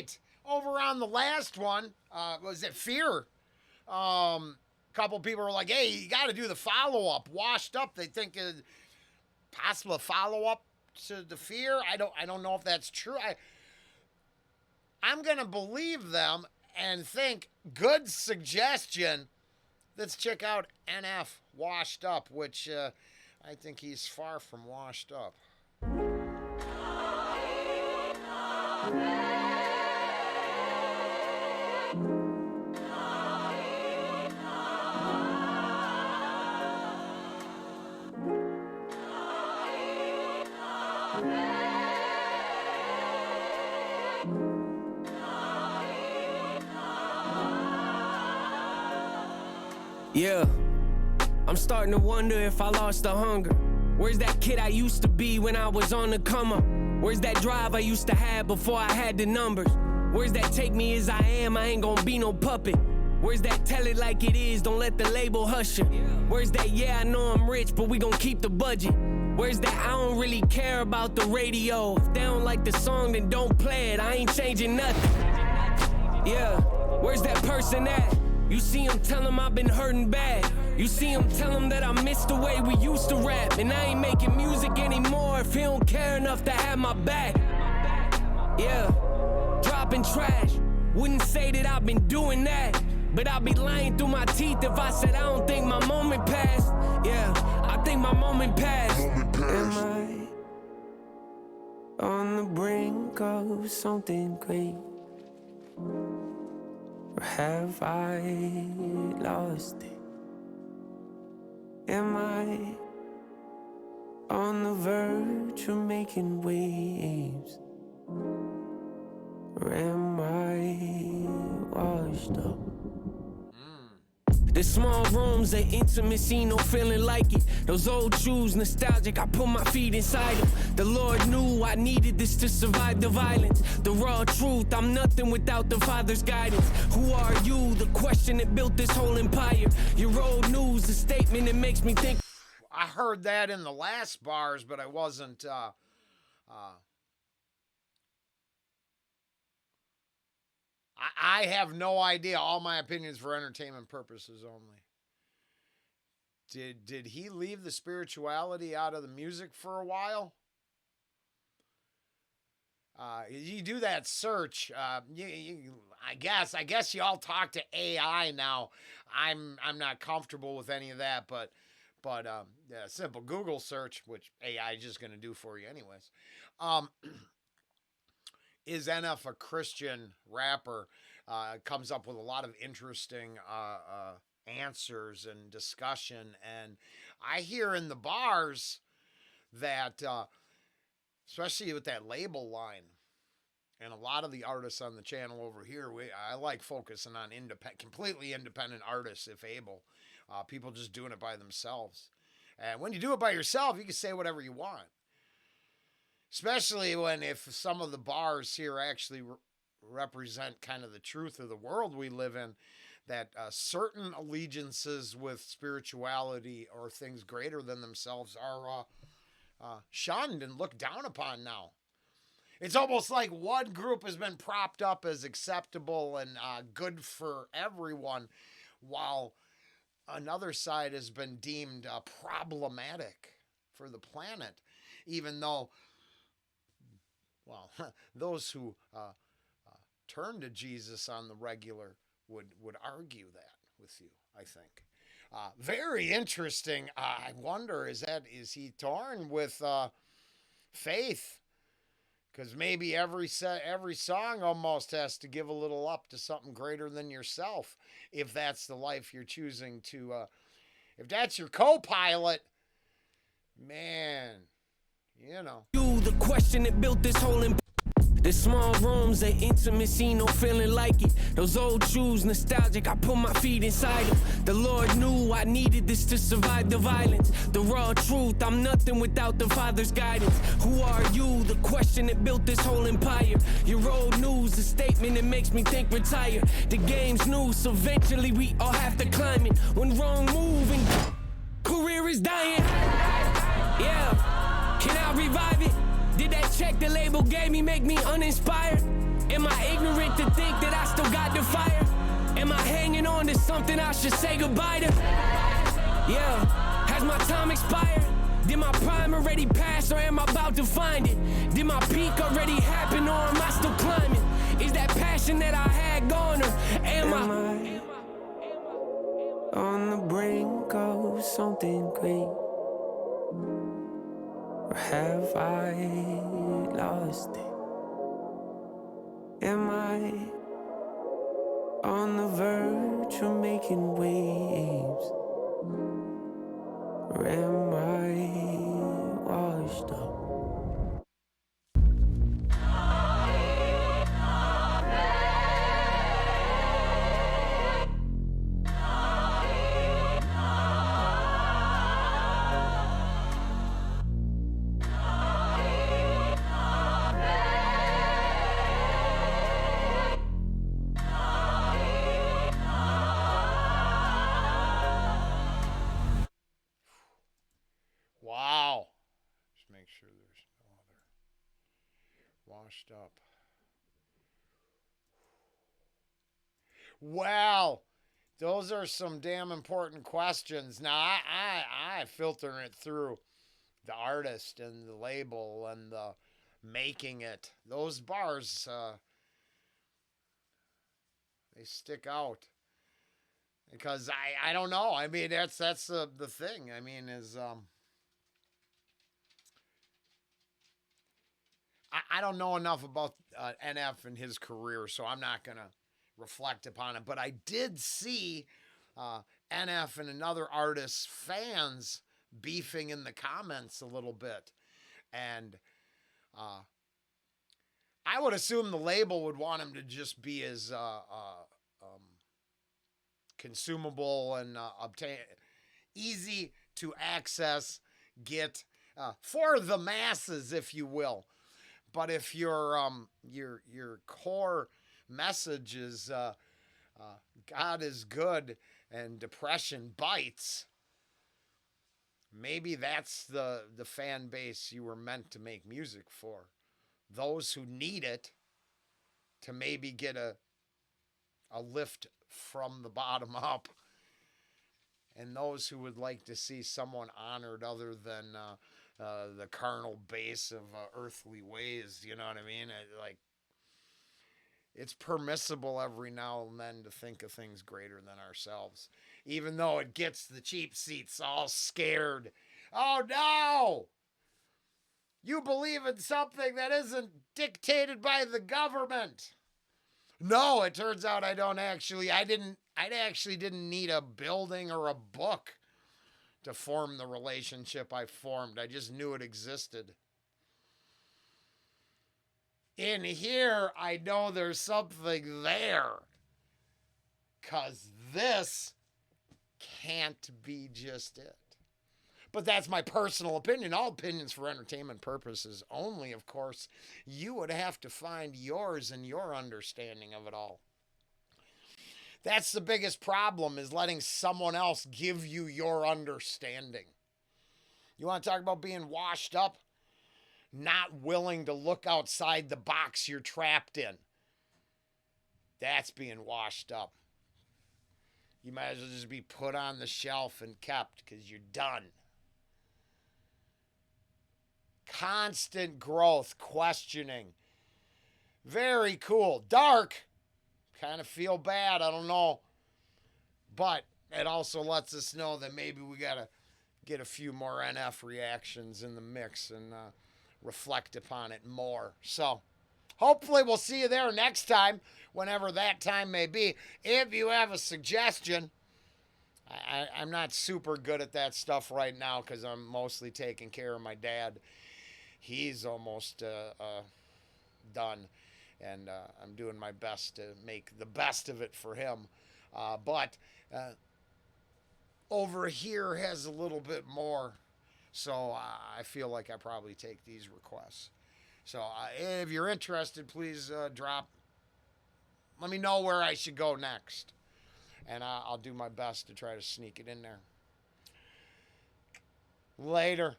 right. Over on the last one, was it Fear? Couple people were like, hey, you got to do the follow-up. Washed Up, they think possible follow-up to the Fear. I don't know if that's true. I'm going to believe them and think, good suggestion. Let's check out NF Washed Up, which I think he's far from washed up. Yeah, I'm starting to wonder if I lost the hunger. Where's that kid I used to be when I was on the come up? Where's that drive I used to have before I had the numbers? Where's that take me as I am, I ain't gonna be no puppet? Where's that tell it like it is, don't let the label hush it? Where's that yeah, I know I'm rich, but we gon' keep the budget? Where's that I don't really care about the radio? If they don't like the song, then don't play it, I ain't changing nothing. Yeah, where's that person at? You see him, tell him I've been hurting bad. You see him, tell him that I miss the way we used to rap. And I ain't making music anymore if he don't care enough to have my back. Yeah, dropping trash. Wouldn't say that I've been doing that, but I'll be lying through my teeth if I said I don't think my moment passed. Yeah, I think my moment passed. Am I on the brink of something great? Or have I lost it? Am I on the verge of making waves? Or am I washed up? The small rooms, the intimacy, no feeling like it. Those old shoes, nostalgic, I put my feet inside them. The Lord knew I needed this to survive the violence. The raw truth, I'm nothing without the Father's guidance. Who are you? The question that built this whole empire. Your old news, a statement that makes me think. I heard that in the last bars, but I wasn't, I have no idea. All my opinions for entertainment purposes only. Did he leave the spirituality out of the music for a while? You do that search. I guess you all talk to AI now. I'm not comfortable with any of that, but yeah, simple Google search, which AI is just going to do for you anyways. Is NF a Christian rapper? Comes up with a lot of interesting answers and discussion. And I hear in the bars that, especially with that label line, and a lot of the artists on the channel over here, I like focusing on completely independent artists if able. People just doing it by themselves. And when you do it by yourself, you can say whatever you want. Especially if some of the bars here actually represent kind of the truth of the world we live in, that certain allegiances with spirituality or things greater than themselves are shunned and looked down upon now. It's almost like one group has been propped up as acceptable and good for everyone, while another side has been deemed problematic for the planet, even though, well, those who turn to Jesus on the regular would argue that with you, I think. Very interesting. I wonder, is he torn with faith? Because maybe every song almost has to give a little up to something greater than yourself, if that's the life you're choosing to. If that's your co-pilot, man, you know. You, the question that built this whole the small rooms, the intimacy, no feeling like it. Those old shoes, nostalgic, I put my feet inside them. The Lord knew I needed this to survive the violence. The raw truth, I'm nothing without the Father's guidance. Who are you? The question that built this whole empire. Your old news, a statement that makes me think retire. The game's new, so eventually we all have to climb it. When wrong move and career is dying. Yeah, can I revive it? Did that check the label gave me make me uninspired? Am I ignorant on to something I should say goodbye to? Yeah, has my time expired? Did my prime already pass or am I about to find it? Did my peak already happen or am I still climbing? Is that passion that I had gone or am I on the brink of something great? Or have I lost it? Am I on the verge of making waves? Or am I washed up? Wow. Just make sure there's no other washed up. Well, those are some damn important questions. Now, I filter it through the artist and the label and the making it. Those bars, they stick out. Because I don't know. I mean, that's the thing. I mean, is I don't know enough about NF and his career, so I'm not gonna reflect upon it. But I did see NF and another artist's fans beefing in the comments a little bit, and I would assume the label would want him to just be as consumable and obtain easy to access, get for the masses, if you will. But if your core message is God is good and depression bites, maybe that's the fan base you were meant to make music for. Those who need it to maybe get a lift from the bottom up, and those who would like to see someone honored other than the carnal base of earthly ways. You know what I mean? Like, it's permissible every now and then to think of things greater than ourselves, even though it gets the cheap seats all scared. Oh no! You believe in something that isn't dictated by the government. No, it turns out I actually didn't need a building or a book to form the relationship I formed. I just knew it existed. In here, I know there's something there. 'Cause this can't be just it. But that's my personal opinion. All opinions for entertainment purposes only, of course. You would have to find yours and your understanding of it all. That's the biggest problem, is letting someone else give you your understanding. You want to talk about being washed up? Not willing to look outside the box you're trapped in. That's being washed up. You might as well just be put on the shelf and kept because you're done. Constant growth, questioning. Very cool. Dark. Kind of feel bad. I don't know. But it also lets us know that maybe we got to get a few more NF reactions in the mix and reflect upon it more. So hopefully we'll see you there next time, whenever that time may be. If you have a suggestion, I'm not super good at that stuff right now because I'm mostly taking care of my dad. He's almost done, and I'm doing my best to make the best of it for him. But over here has a little bit more, so I feel like I probably take these requests. So if you're interested, please drop. Let me know where I should go next, and I'll do my best to try to sneak it in there. Later.